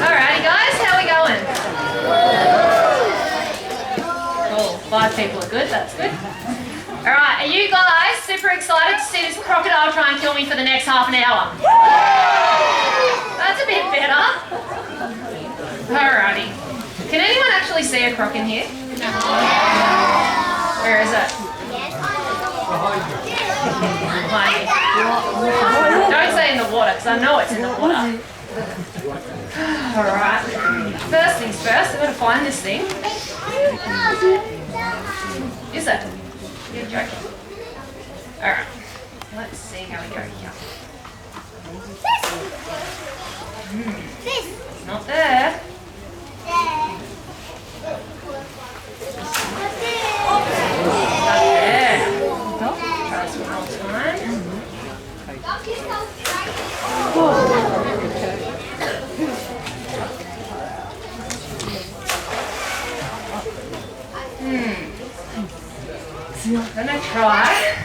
Alrighty guys, how are we going? Cool, 5 people are good, that's good. Alright, are you guys super excited to see this crocodile try and kill me for the next half an hour? That's a bit better. Alrighty. Can anyone actually see a croc in here? Where is it? Behind you. Don't say in the water, because I know it's in the water. Alright. First things first, I'm going to find this thing. Is it? You're joking. Alright. Let's see how we go here. It's not there. Not there. Try this one more time. I'm going to try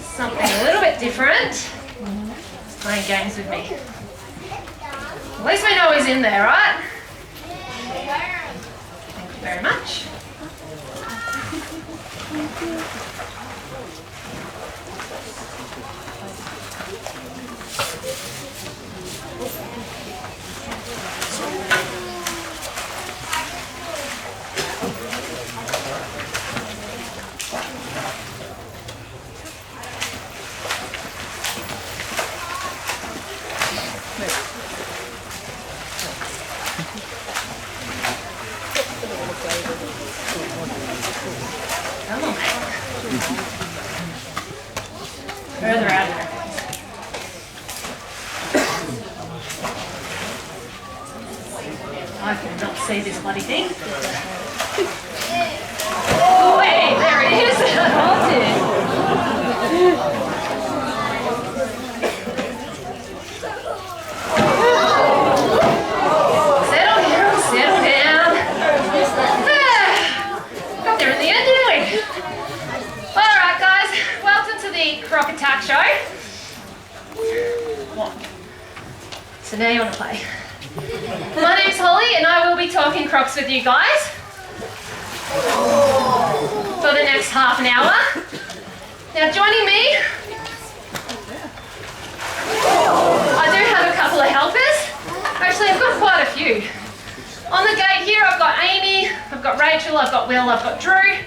something a little bit different. He's playing games with me. At least we know he's in there, right? Thank you very much. Come on, mate. Further out there. I cannot see this bloody thing. Oh, hey, there it is. Settle down, settle down. Got there in the end, didn't we? Alright guys, welcome to the Crock Attack Show. What? So now you want to play. My name's Holly and I will be talking crocs with you guys for the next half an hour. Now joining me, I do have a couple of helpers. Actually I've got quite a few. On the gate here I've got Amy, I've got Rachel, I've got Will, I've got Drew.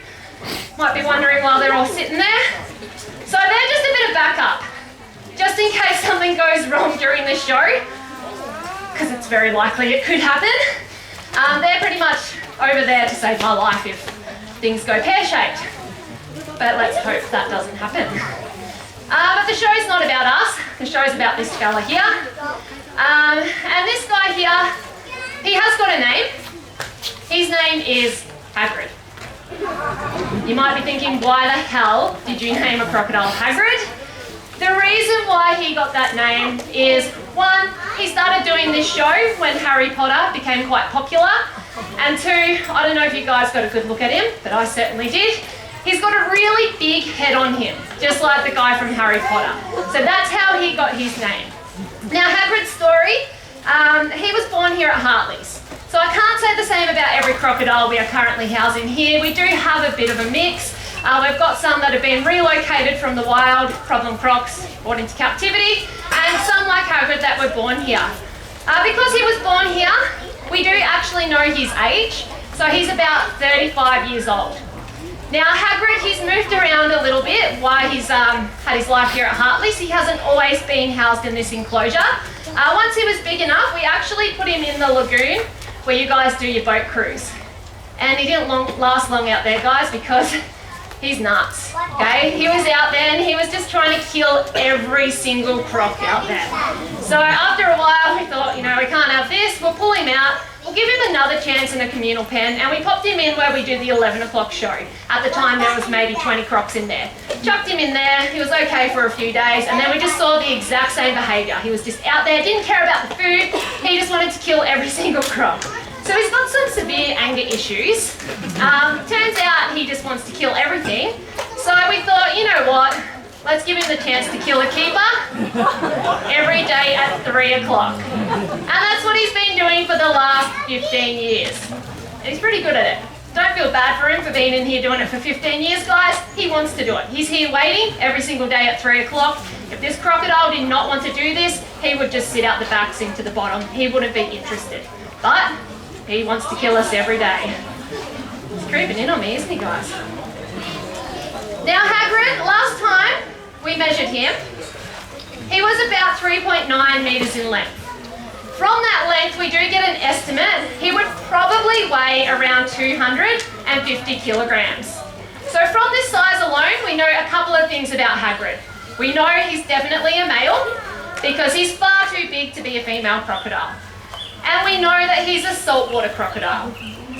Might be wondering why they're all sitting there. So they're just a bit of backup, just in case something goes wrong during the show, because it's very likely it could happen. They're pretty much over there to save my life if things go pear-shaped. But let's hope that doesn't happen. But the show's not about us, the show's about this fella here. And this guy here, he has got a name. His name is Hagrid. You might be thinking, why the hell did you name a crocodile Hagrid? The reason why he got that name is, one, he started doing this show when Harry Potter became quite popular, and two, I don't know if you guys got a good look at him, but I certainly did. He's got a really big head on him, just like the guy from Harry Potter. So that's how he got his name. Now Hagrid's story, he was born here at Hartley's. So I can't say the same about every crocodile we are currently housing here. We do have a bit of a mix. We've got some that have been relocated from the wild, problem crocs, brought into captivity, and some like Hagrid that were born here. Because he was born here, we do actually know his age. So he's about 35 years old. Now Hagrid, he's moved around a little bit while he's had his life here at Hartley's. He hasn't always been housed in this enclosure. Once he was big enough, we actually put him in the lagoon where you guys do your boat cruise. And he didn't last long out there, guys, because he's nuts, okay? He was out there and he was just trying to kill every single croc out there. So after a while we thought, you know, we can't have this, we'll pull him out, we'll give him another chance in a communal pen, and we popped him in where we do the 11 o'clock show. At the time there was maybe 20 crocs in there. Chucked him in there, he was okay for a few days, and then we just saw the exact same behaviour. He was just out there, didn't care about the food, he just wanted to kill every single croc. So he's got some severe anger issues. Turns out he just wants to kill everything. So we thought, you know what, let's give him the chance to kill a keeper every day at 3 o'clock. And that's what he's been doing for the last 15 years. And he's pretty good at it. Don't feel bad for him for being in here doing it for 15 years, guys. He wants to do it. He's here waiting every single day at 3 o'clock. If this crocodile did not want to do this, he would just sit out the back, sink to the bottom. He wouldn't be interested. But he wants to kill us every day. He's creeping in on me, isn't he, guys? Now Hagrid, last time we measured him, he was about 3.9 metres in length. From that length, we do get an estimate. He would probably weigh around 250 kilograms. So from this size alone, we know a couple of things about Hagrid. We know he's definitely a male because he's far too big to be a female crocodile. And we know that he's a saltwater crocodile.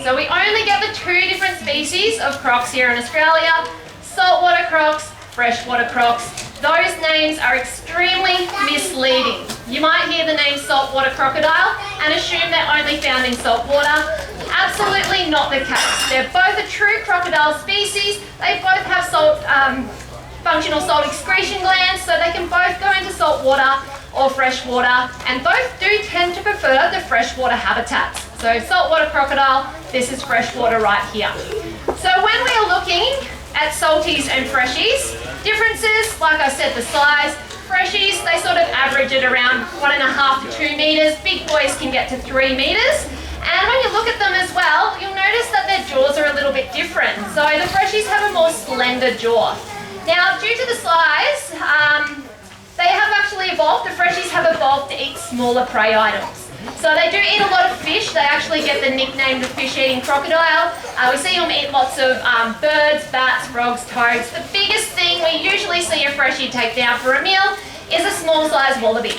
So we only get the two different species of crocs here in Australia, saltwater crocs, freshwater crocs. Those names are extremely misleading. You might hear the name saltwater crocodile and assume they're only found in saltwater. Absolutely not the case. They're both a true crocodile species. They both have functional salt excretion glands, so they can both go into saltwater or freshwater, and both do tend to prefer the freshwater habitats. So saltwater crocodile, this is freshwater right here. So when we are looking at salties and freshies, differences, like I said, the size. Freshies, they sort of average at around 1.5 to 2 metres. Big boys can get to 3 metres. And when you look at them as well, you'll notice that their jaws are a little bit different. So the freshies have a more slender jaw. Now, due to the size, they have actually evolved. The freshies have evolved to eat smaller prey items. So they do eat a lot of fish. They actually get the nickname the fish-eating crocodile. We see them eat lots of birds, bats, frogs, toads. The biggest thing we usually see a freshie take down for a meal is a small-sized wallaby.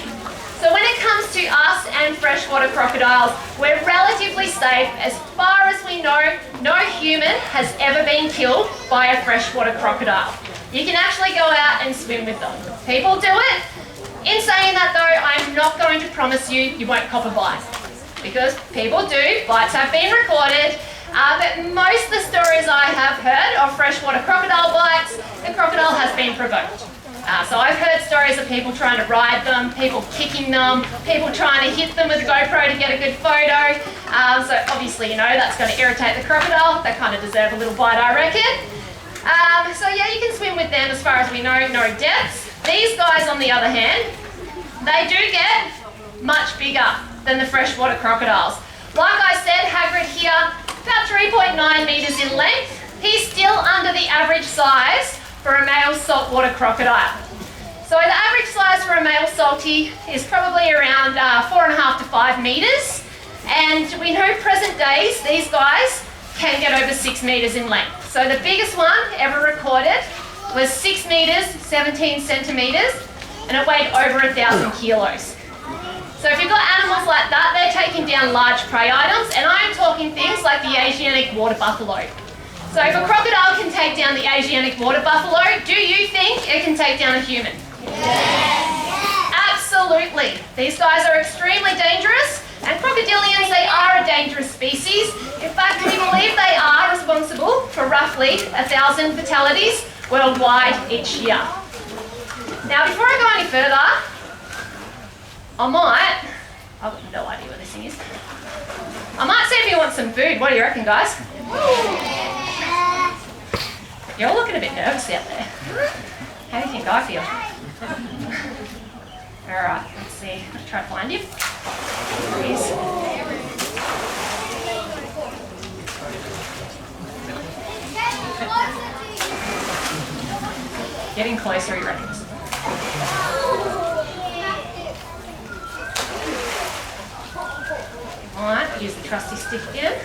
So when it comes to us and freshwater crocodiles, we're relatively safe. As far as we know, no human has ever been killed by a freshwater crocodile. You can actually go out and swim with them. People do it. In saying that though, I'm not going to promise you won't cop a bite, because people do, bites have been recorded, but most of the stories I have heard of freshwater crocodile bites, the crocodile has been provoked. So I've heard stories of people trying to ride them, people kicking them, people trying to hit them with a GoPro to get a good photo. So obviously, you know, that's going to irritate the crocodile. They kind of deserve a little bite, I reckon. So yeah, you can swim with them as far as we know, no deaths. These guys, on the other hand, they do get much bigger than the freshwater crocodiles. Like I said, Hagrid here, about 3.9 metres in length. He's still under the average size for a male saltwater crocodile. So the average size for a male salty is probably around 4.5 to 5 metres. And we know present days, these guys can get over 6 metres in length. So the biggest one ever recorded was 6 metres, 17 centimetres, and it weighed over 1,000 kilos. So if you've got animals like that, they're taking down large prey items, and I'm talking things like the Asiatic water buffalo. So if a crocodile can take down the Asiatic water buffalo, do you think it can take down a human? Yes. Absolutely. These guys are extremely dangerous, and crocodilians, they are a dangerous species. In fact, we believe they are responsible for roughly 1,000 fatalities worldwide each year. Now, before I go any further, I've got no idea what this thing is. I might see if you want some food. What do you reckon, guys? You're all looking a bit nervous out there. How do you think I feel? All right, let's see. Let's try to find him. There he is. Getting closer, he reckons. Alright, use the trusty stick again.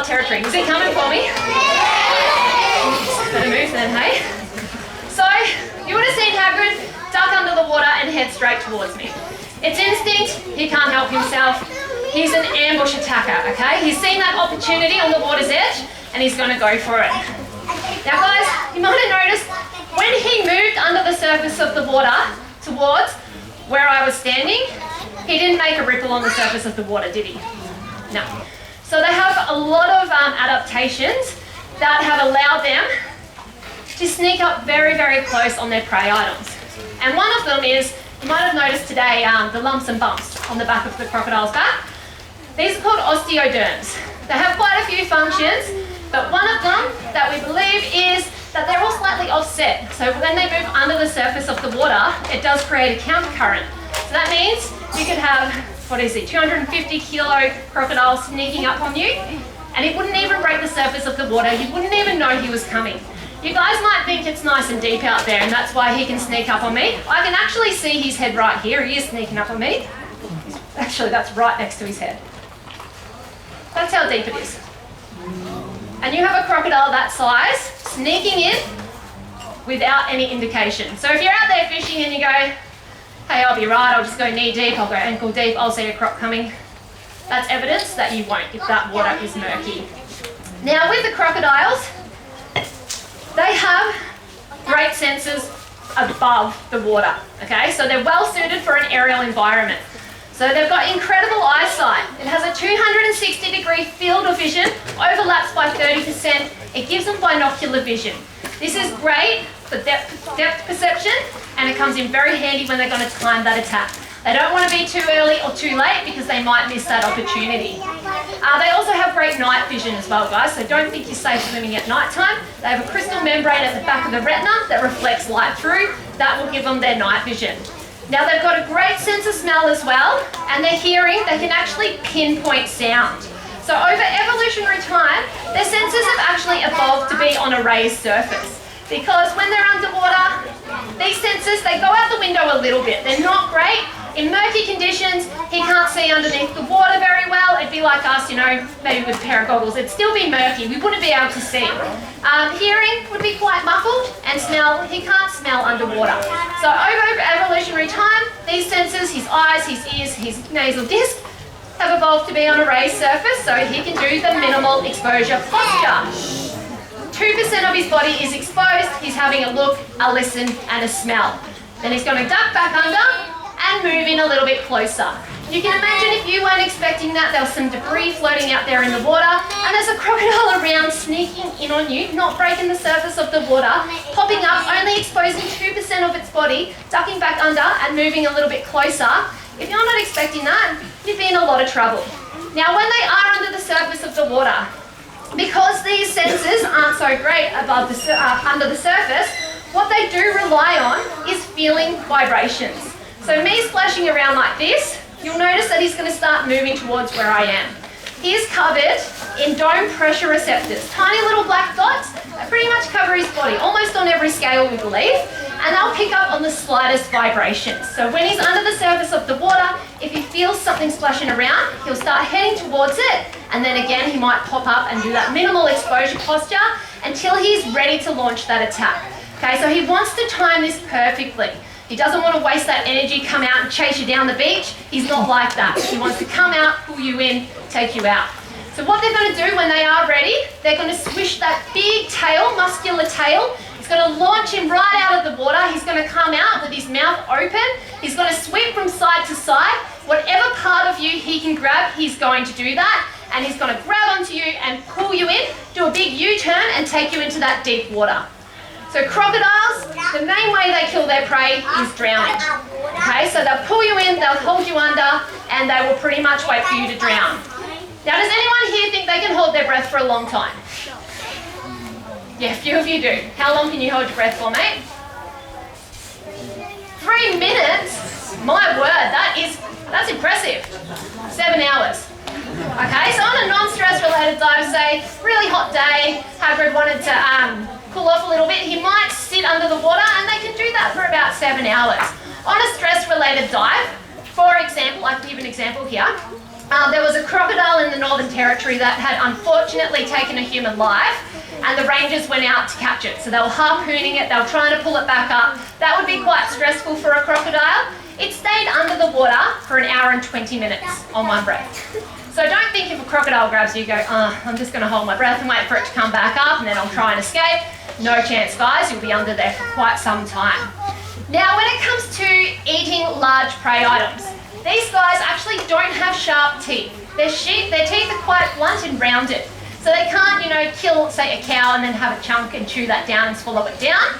territory. Is he coming for me? Better move then, hey? So, you would have seen Hagrid duck under the water and head straight towards me. It's instinct, he can't help himself. He's an ambush attacker, okay? He's seen that opportunity on the water's edge and he's going to go for it. Now guys, you might have noticed when he moved under the surface of the water towards where I was standing, he didn't make a ripple on the surface of the water, did he? No. So they have a lot of adaptations that have allowed them to sneak up very, very close on their prey items. And one of them is, you might have noticed today, the lumps and bumps on the back of the crocodile's back. These are called osteoderms. They have quite a few functions, but one of them that we believe is that they're all slightly offset. So when they move under the surface of the water, it does create a countercurrent. So that means you could have, 250 kilo crocodile sneaking up on you, and it wouldn't even break the surface of the water. You wouldn't even know he was coming. You guys might think it's nice and deep out there and that's why he can sneak up on me. I can actually see his head right here. He is sneaking up on me. Actually, that's right next to his head. That's how deep it is. And you have a crocodile that size sneaking in without any indication. So if you're out there fishing and you go, hey, I'll be right, I'll just go knee deep, I'll go ankle deep, I'll see a croc coming, that's evidence that you won't if that water is murky. Now with the crocodiles, they have great senses above the water, okay? So they're well suited for an aerial environment. So they've got incredible eyesight. It has a 260-degree field of vision, overlaps by 30%. It gives them binocular vision. This is great for depth perception, and it comes in very handy when they're going to time that attack. They don't want to be too early or too late because they might miss that opportunity. They also have great night vision as well, guys, so don't think you're safe swimming at night time. They have a crystal membrane at the back of the retina that reflects light through. That will give them their night vision. Now they've got a great sense of smell as well, and their hearing, they can actually pinpoint sound. So over evolutionary time, their senses have actually evolved to be on a raised surface. Because when they're underwater, these senses, they go out the window a little bit. They're not great. In murky conditions, he can't see underneath the water very well. It'd be like us, maybe with a pair of goggles. It'd still be murky. We wouldn't be able to see. Hearing would be quite muffled, and smell, he can't smell underwater. So over evolutionary time, these senses, his eyes, his ears, his nasal disc, have evolved to be on a raised surface so he can do the minimal exposure posture. 2% of his body is exposed. He's having a look, a listen, and a smell. Then he's going to duck back under and move in a little bit closer. You can imagine if you weren't expecting that, there was some debris floating out there in the water, and there's a crocodile around sneaking in on you, not breaking the surface of the water, popping up, only exposing 2% of its body, ducking back under and moving a little bit closer. If you're not expecting that, you'd be in a lot of trouble. Now, when they are under the surface of the water, because these senses aren't so great above under the surface, what they do rely on is feeling vibrations. So me splashing around like this, you'll notice that he's going to start moving towards where I am. He is covered in dome pressure receptors, tiny little black dots that pretty much cover his body, almost on every scale we believe, and they'll pick up on the slightest vibrations. So when he's under the surface of the water, if he feels something splashing around, he'll start heading towards it, and then again he might pop up and do that minimal exposure posture until he's ready to launch that attack. Okay, so he wants to time this perfectly. He doesn't want to waste that energy, come out and chase you down the beach. He's not like that. He wants to come out, pull you in, take you out. So what they're going to do when they are ready, they're going to swish that big tail, muscular tail. It's going to launch him right out of the water. He's going to come out with his mouth open. He's going to sweep from side to side. Whatever part of you he can grab, he's going to do that. And he's going to grab onto you and pull you in, do a big U-turn and take you into that deep water. So crocodiles, the main way they kill their prey is drowning. Okay, so they'll pull you in, they'll hold you under, and they will pretty much wait for you to drown. Now, does anyone here think they can hold their breath for a long time? Yeah, a few of you do. How long can you hold your breath for, mate? 3 minutes? My word, that's impressive. 7 hours. Okay, so on a non-stress related dive, say, really hot day, Hagrid wanted to cool off a little bit, he might sit under the water, and they can do that for about 7 hours. On a stress related dive, for example, I can give an example here. There was a crocodile in the Northern Territory that had unfortunately taken a human life, and the rangers went out to catch it. So they were harpooning it, they were trying to pull it back up. That would be quite stressful for a crocodile. It stayed under the water for 1 hour and 20 minutes on one breath. So don't think if a crocodile grabs you, go, I'm just going to hold my breath and wait for it to come back up and then I'll try and escape. No chance, guys, you'll be under there for quite some time. Now, when it comes to eating large prey items, these guys actually don't have sharp teeth. Their teeth are quite blunt and rounded. So they can't, kill, say, a cow and then have a chunk and chew that down and swallow it down.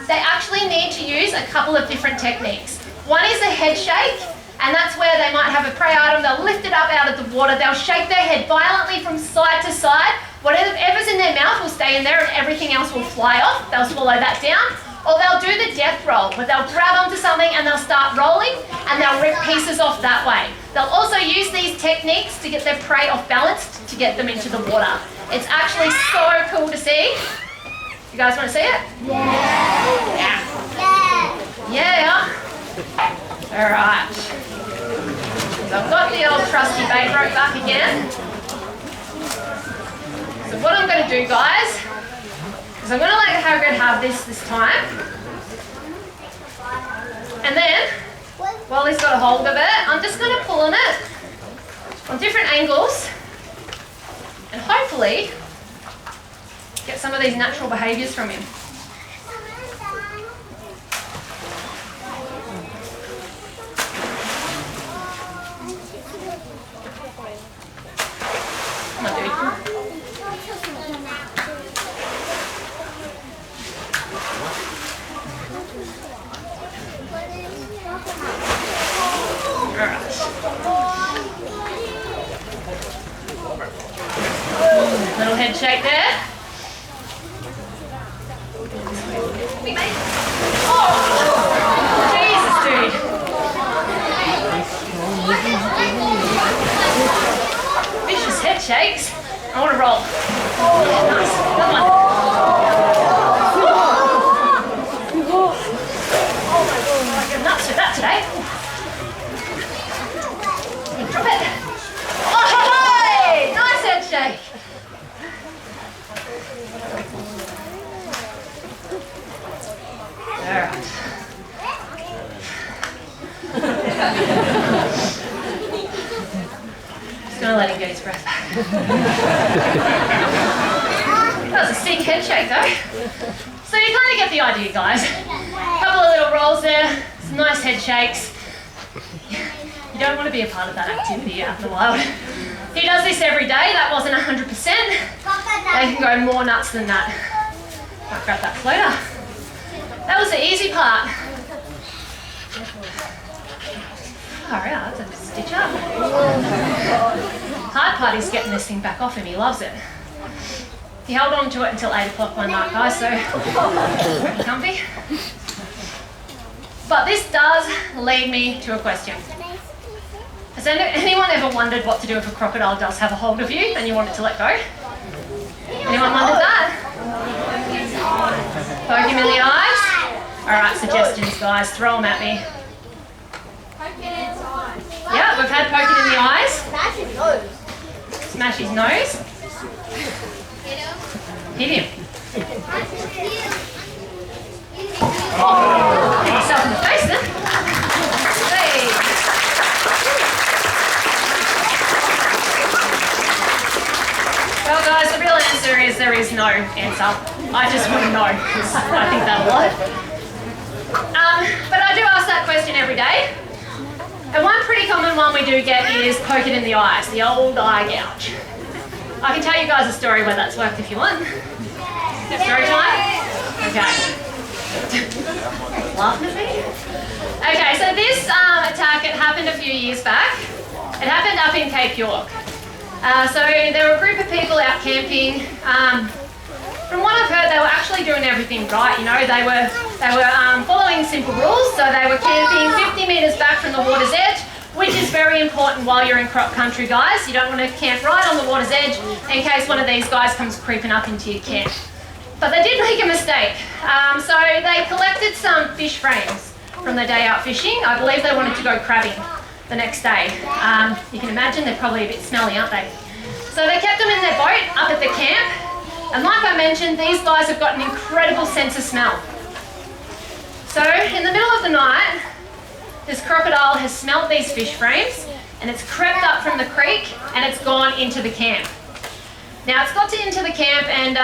They actually need to use a couple of different techniques. One is a head shake, and that's where they might have a prey item, they'll lift it up out of the water, they'll shake their head violently from side to side. Whatever's in their mouth will stay in there and everything else will fly off. They'll swallow that down. Or they'll do the death roll, where they'll grab onto something and they'll start rolling and they'll rip pieces off that way. They'll also use these techniques to get their prey off balance to get them into the water. It's actually so cool to see. You guys want to see it? Yeah. Yeah. All right. So I've got the old trusty bait rope back again. So what I'm going to do, guys, is I'm going to let Hagrid have this time. And then, while he's got a hold of it, I'm just going to pull on it on different angles and hopefully get some of these natural behaviours from him. Come on, dude. Little head shake there. Oh, Jesus, dude. Vicious head shakes. I want to roll. Nice. Come on. I get nuts with that today. Drop it. Oh, hey! Nice head shake. Alright. Just gonna let him get his breath back. That was a sick head shake though. So you kind of get the idea, guys. A couple of little rolls there, some nice head shakes. You don't want to be a part of that activity out in the wild. He does this every day, that wasn't 100%. They can go more nuts than that. Might grab that floater. That was the easy part. Alright, that's a stitch up. Hard part is getting this thing back off him, he loves it. He held on to it until 8 o'clock one night, guys, so pretty comfy. But this does lead me to a question. Has anyone ever wondered what to do if a crocodile does have a hold of you and you want it to let go? Anyone wondered that? Poke him in the eyes? Alright, suggestions, guys, throw them at me. Yeah, we've had poke it in the eyes. Smash his nose. Smash his nose. Hit him. Hit yourself in the face then. Hey. Well guys, the real answer is there is no answer. I just want to know because I think that a lot. But I do ask that question every day. And one pretty common one we do get is poke it in the eyes, the old eye gouge. I can tell you guys a story where that's worked if you want. Story time? Okay. Laughing at me? Okay, so this attack, it happened a few years back. It happened up in Cape York. So there were a group of people out camping. From what I've heard, they were actually doing everything right. You know, they were following simple rules. So they were camping 50 metres back from the water's edge, which is very important while you're in Crock country, guys. You don't want to camp right on the water's edge in case one of these guys comes creeping up into your camp. But they did make a mistake. So they collected some fish frames from the day out fishing. I believe they wanted to go crabbing. the next day. You can imagine they're probably a bit smelly, aren't they? So they kept them in their boat up at the camp, and like I mentioned, these guys have got an incredible sense of smell. So in the middle of the night, this crocodile has smelt these fish frames, and it's crept up from the creek and it's gone into the camp. Now it's got into the camp and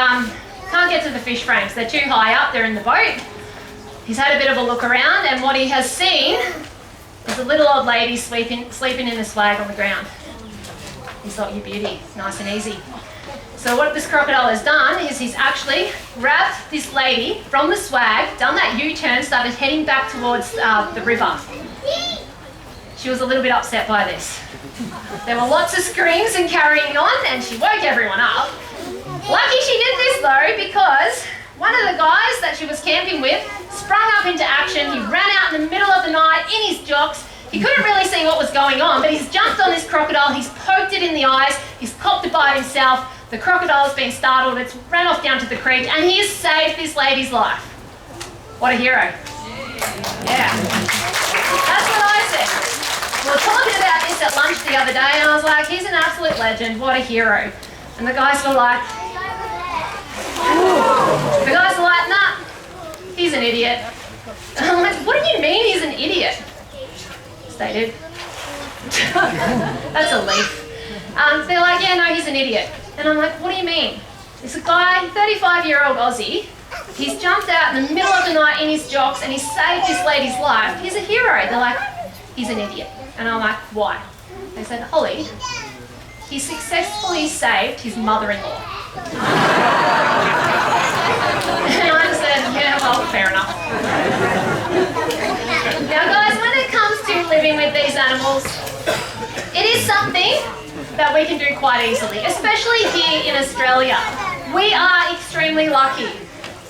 can't get to the fish frames. They're too high up, they're in the boat. He's had a bit of a look around, and what he has seen is a little old lady sleeping in the swag on the ground. He thought, you beauty, nice and easy. So what this crocodile has done is he's actually grabbed this lady from the swag, done that U-turn, started heading back towards the river. She was a little bit upset by this. There were lots of screams and carrying on, and she woke everyone up. Lucky she did this though, because one of the guys that she was camping with sprung up into action. He ran out in the middle of the night in his jocks. He couldn't really see what was going on, but he's jumped on this crocodile, he's poked it in the eyes, he's copped a bite himself. The crocodile's been startled, it's ran off down to the creek, and he has saved this lady's life. What a hero. Yeah. That's what I said. We were talking about this at lunch the other day, and I was like, he's an absolute legend, what a hero. And the guys were like, nah, he's an idiot. And I'm like, what do you mean he's an idiot? Stated. That's a leaf. They're like, yeah, no, he's an idiot. And I'm like, what do you mean? It's a guy, 35-year-old Aussie. He's jumped out in the middle of the night in his jocks and he saved this lady's life. He's a hero. They're like, he's an idiot. And I'm like, why? They said, Holly, he successfully saved his mother-in-law. And I said, yeah, well, fair enough. Now, guys, when it comes to living with these animals, it is something that we can do quite easily, especially here in Australia. We are extremely lucky.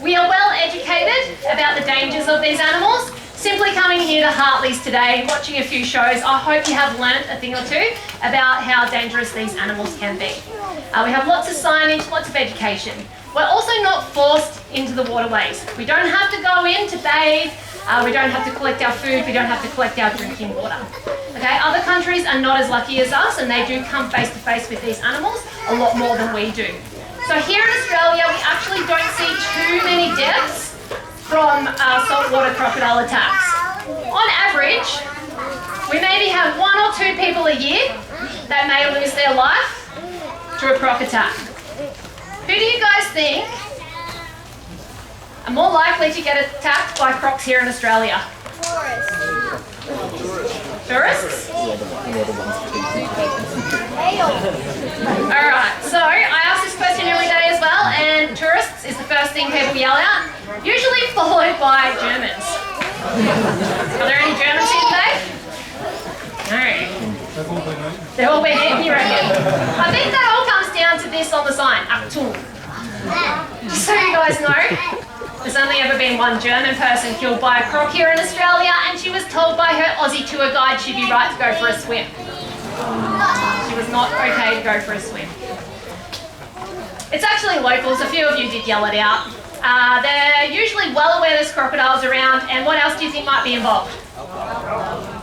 We are well educated about the dangers of these animals. Simply coming here to Hartley's today, watching a few shows, I hope you have learnt a thing or two about how dangerous these animals can be. We have lots of signage, lots of education. We're also not forced into the waterways. We don't have to go in to bathe, we don't have to collect our food, we don't have to collect our drinking water. Okay, other countries are not as lucky as us, and they do come face to face with these animals a lot more than we do. So here in Australia, we actually don't see too many deaths from saltwater crocodile attacks. On average, we maybe have 1 or 2 people a year that may lose their life to a croc attack. Who do you guys think are more likely to get attacked by crocs here in Australia? Tourists? Alright, so I ask this question every day as well, and tourists is the first thing people yell out, usually followed by Germans. Are there any Germans here today? No. They've all been eaten, you reckon? I think that all comes down to this on the sign, Achtung. Just so you guys know, there's only ever been one German person killed by a croc here in Australia, and she was told by her Aussie tour guide she'd be right to go for a swim. She was not okay to go for a swim. It's actually locals, a few of you did yell it out. They're usually well aware there's crocodiles around, and what else do you think might be involved?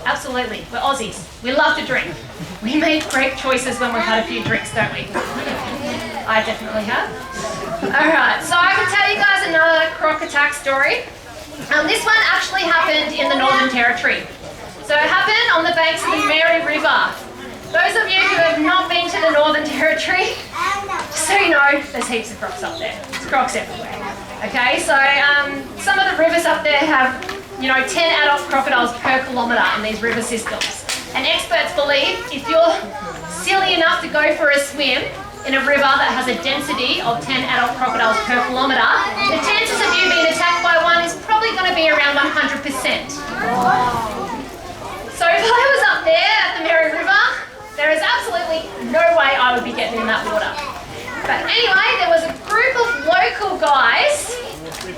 Absolutely, we're Aussies. We love to drink. We make great choices when we've had a few drinks, don't we? I definitely have. Alright, so I can tell you guys another croc attack story. This one actually happened in the Northern Territory. So it happened on the banks of the Mary River. Those of you who have not been to the Northern Territory, just so you know, there's heaps of crocs up there. There's crocs everywhere. Okay, so some of the rivers up there have, 10 adult crocodiles per kilometre in these river systems. And experts believe if you're silly enough to go for a swim in a river that has a density of 10 adult crocodiles per kilometre, the chances of you being attacked by one is probably going to be around 100%. So if I was up there at the Mary River, there is absolutely no way I would be getting in that water. But anyway, there was a group of local guys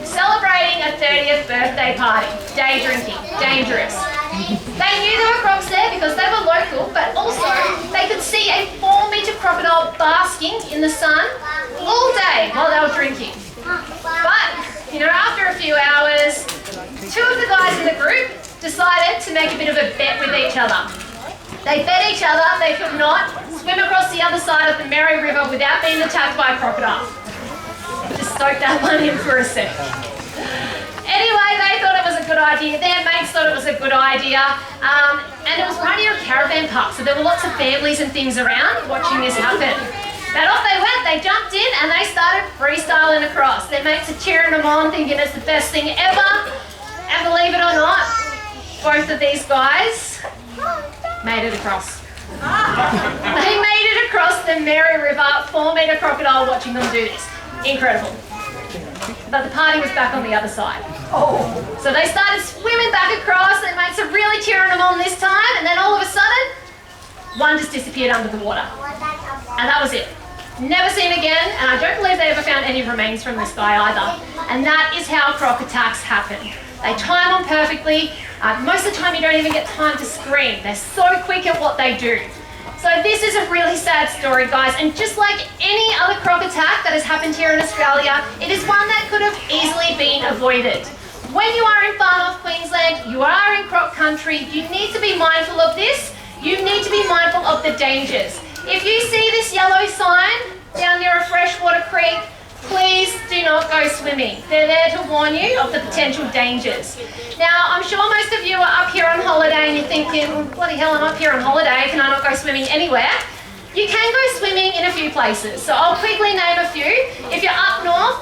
celebrating a 30th birthday party. Day drinking, dangerous. They knew there were crocs there because they were local, but also they could see a 4-metre crocodile basking in the sun all day while they were drinking. But, after a few hours, 2 of the guys in the group decided to make a bit of a bet with each other. They fed each other. They could not swim across the other side of the Mary River without being attacked by a crocodile. Just soak that one in for a sec. Anyway, they thought it was a good idea. Their mates thought it was a good idea. And it was right near a caravan park, so there were lots of families and things around watching this happen. But off they went. They jumped in and they started freestyling across. Their mates are cheering them on, thinking it's the best thing ever. And believe it or not, both of these guys made it across. They made it across the Mary River, 4-metre crocodile watching them do this. Incredible. But the party was back on the other side. So they started swimming back across. Their mates are really cheering them on this time. And then all of a sudden, one just disappeared under the water. And that was it. Never seen again. And I don't believe they ever found any remains from this guy either. And that is how croc attacks happen. They time them perfectly. Most of the time you don't even get time to scream. They're so quick at what they do. So this is a really sad story, guys, and just like any other croc attack that has happened here in Australia, it is one that could have easily been avoided. When you are in far north Queensland, you are in croc country, you need to be mindful of this. You need to be mindful of the dangers. If you see this yellow sign down near a freshwater creek, please do not go swimming. They're there to warn you of the potential dangers. Now, I'm sure most of you are up here on holiday and you're thinking, well, bloody hell, I'm up here on holiday, can I not go swimming anywhere? You can go swimming in a few places. So I'll quickly name a few. If you're up north,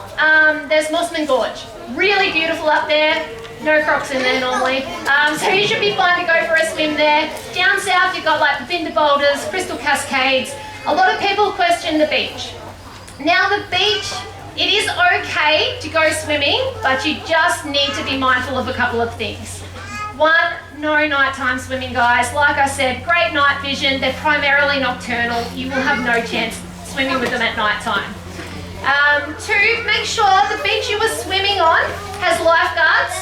there's Mossman Gorge. Really beautiful up there. No crocs in there normally. So you should be fine to go for a swim there. Down south, you've got like the Binder Boulders, Crystal Cascades. A lot of people question the beach. Now the beach, it is okay to go swimming, but you just need to be mindful of a couple of things. One, no nighttime swimming, guys. Like I said, great night vision. They're primarily nocturnal. You will have no chance swimming with them at nighttime. Two, make sure the beach you were swimming on has lifeguards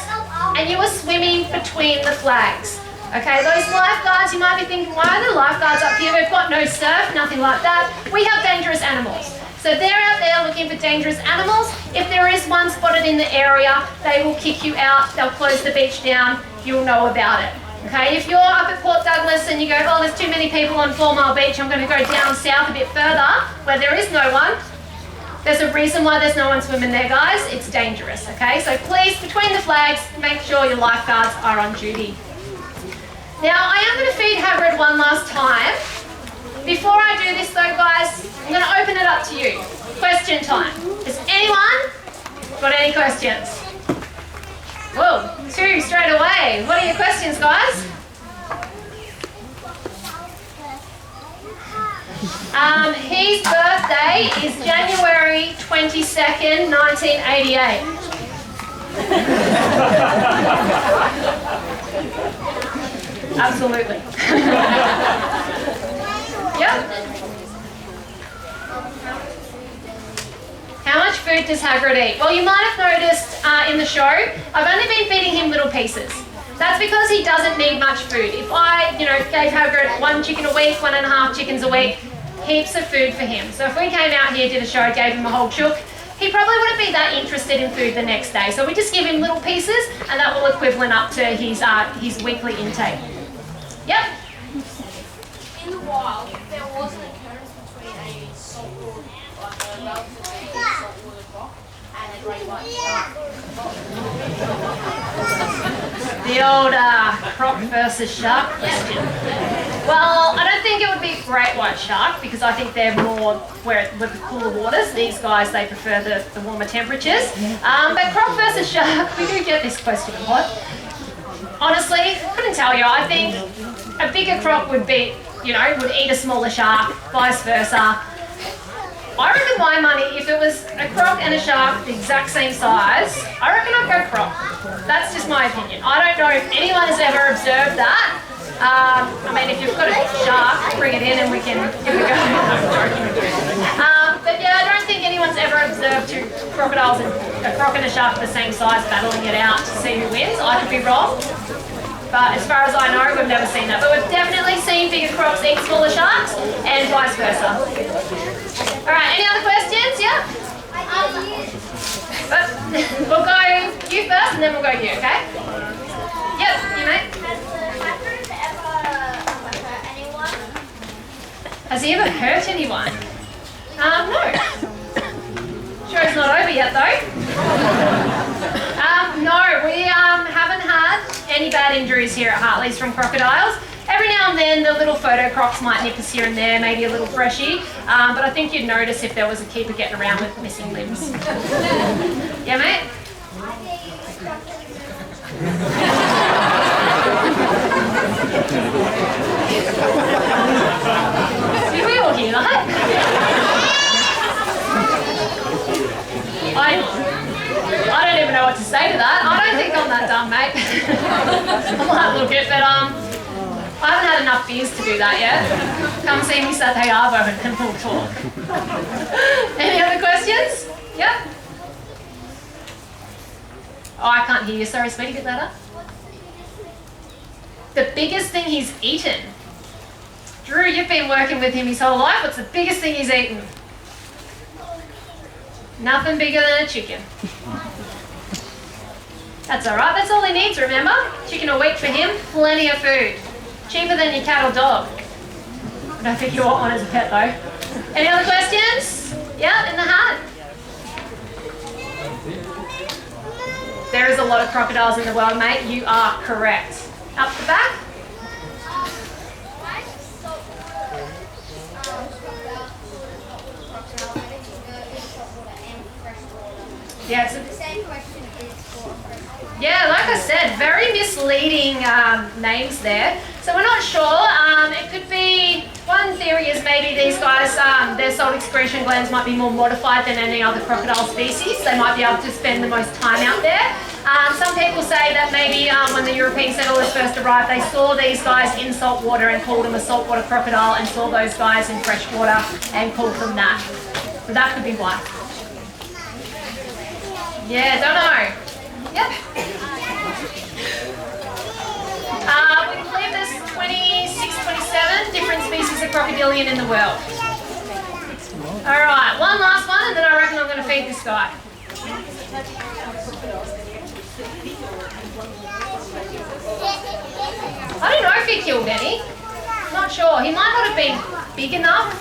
and you were swimming between the flags. Okay, those lifeguards, you might be thinking, why are there lifeguards up here? We've got no surf, nothing like that. We have dangerous animals. So they're out there looking for dangerous animals. If there is one spotted in the area, they will kick you out. They'll close the beach down. You'll know about it. Okay, if you're up at Port Douglas and you go, oh, there's too many people on 4 Mile Beach, I'm going to go down south a bit further where there is no one. There's a reason why there's no one swimming there, guys. It's dangerous, okay? So please, between the flags, make sure your lifeguards are on duty. Now, I am going to feed Hagrid one last time. Before I do this though, guys, I'm going to open it up to you. Question time. Has anyone got any questions? Whoa, 2 straight away. What are your questions, guys? His birthday is January 22nd, 1988. Absolutely. Yep. How much food does Hagrid eat? Well, you might have noticed in the show, I've only been feeding him little pieces. That's because he doesn't need much food. If I, gave Hagrid 1 chicken a week, 1.5 chickens a week, heaps of food for him. So if we came out here, did a show, gave him a whole chook, he probably wouldn't be that interested in food the next day. So we just give him little pieces and that will equivalent up to his weekly intake. Yep. In the wild, there was an occurrence between a saltwater, like a relatively big saltwater croc, and a great white shark. The old croc versus shark question. Well, I don't think it would be a great white shark because I think they're more with the cooler waters. These guys, they prefer the warmer temperatures. But croc versus shark, we do get this question a lot. Honestly, couldn't tell you. I think a bigger croc would be, would eat a smaller shark, vice versa. I reckon my money, if it was a croc and a shark the exact same size, I reckon I'd go croc. That's just my opinion. I don't know if anyone has ever observed that. If you've got a shark, bring it in and we can give it a go. But yeah, I don't think anyone's ever observed 2 crocodiles and a croc and a shark the same size battling it out to see who wins. I could be wrong. But as far as I know, we've never seen that. But we've definitely seen bigger crocs eat smaller sharks and vice versa. Alright, any other questions? Yeah? But we'll go you first and then we'll go you, okay? Yep, you mate. Has Hagrid ever hurt anyone Has he ever hurt anyone? No. Show's not over yet though. No, we haven't had any bad injuries here at Hartley's from crocodiles. Every now and then the little photo crocs might nip us here and there, maybe a little freshy, but I think you'd notice if there was a keeper getting around with missing limbs. Yeah, mate? Did we all hear that? I don't even know what to say to that. I don't think I'm that dumb, mate. I might look it, but I haven't had enough beers to do that yet. Come see me Saturday Arvo and then we'll talk. Any other questions? Yep. Oh, I can't hear you. Sorry, sweetie, get that up. The biggest thing he's eaten. Drew, you've been working with him his whole life. What's the biggest thing he's eaten? Nothing bigger than a chicken. That's all right. That's all he needs, remember? Chicken a week for him. Plenty of food. Cheaper than your cat or dog. I don't think you want one as a pet, though. Any other questions? Yeah, in the hat. There is a lot of crocodiles in the world, mate. You are correct. Up the back. Yeah, it's the same question is for. Yeah, like I said, very misleading names there. So we're not sure. It could be, one theory is maybe these guys, their salt excretion glands might be more modified than any other crocodile species. They might be able to spend the most time out there. Some people say that maybe when the European settlers first arrived, they saw these guys in salt water and called them a saltwater crocodile, and saw those guys in fresh water and called them that. So that could be why. Yeah, don't know. Yep. We believe there's 26, 27 different species of crocodilian in the world. Alright, one last one and then I reckon I'm going to feed this guy. I don't know if he killed any. Not sure. He might not have been big enough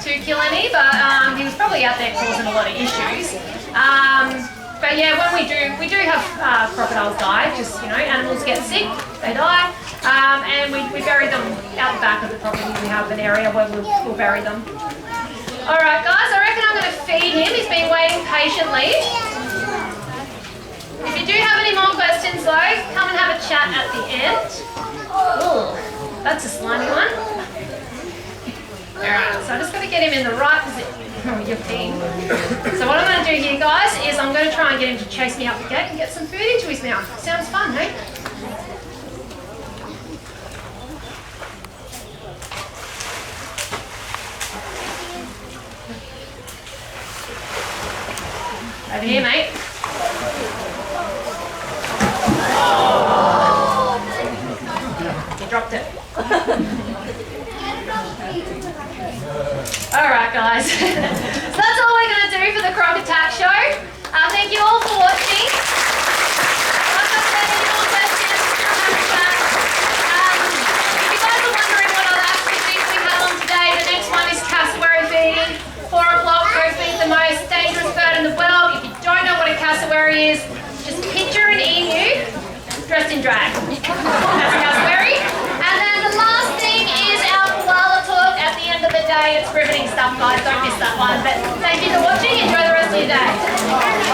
to kill any, but he was probably out there causing a lot of issues. But yeah, when we do have crocodiles die, just, animals get sick, they die, and we bury them out the back of the property. We have an area where we'll bury them. Alright guys, I reckon I'm going to feed him. He's been waiting patiently. If you do have any more questions though, come and have a chat at the end. Ooh, that's a slimy one. Alright, so I just got to get him in the right position. You're peeing. So what I'm going to do here, guys, is I'm going to try and get him to chase me up the gate and get some food into his mouth. Sounds fun, hey? Over here, mate. You dropped it. Alright guys, so that's all we're going to do for the Crock Attack show. Thank you all for watching. Like I said, any more questions, come have a chat. If you guys are wondering what other activities we have on today, the next one is cassowary feeding. 4 o'clock, go feed the most dangerous bird in the world. If you don't know what a cassowary is, just picture an emu dressed in drag. That's a cassowary. And then the last thing is our koala talk at the end of the day. It's riveting stuff, guys. Don't miss that one. But thank you for watching. Enjoy the rest of your day.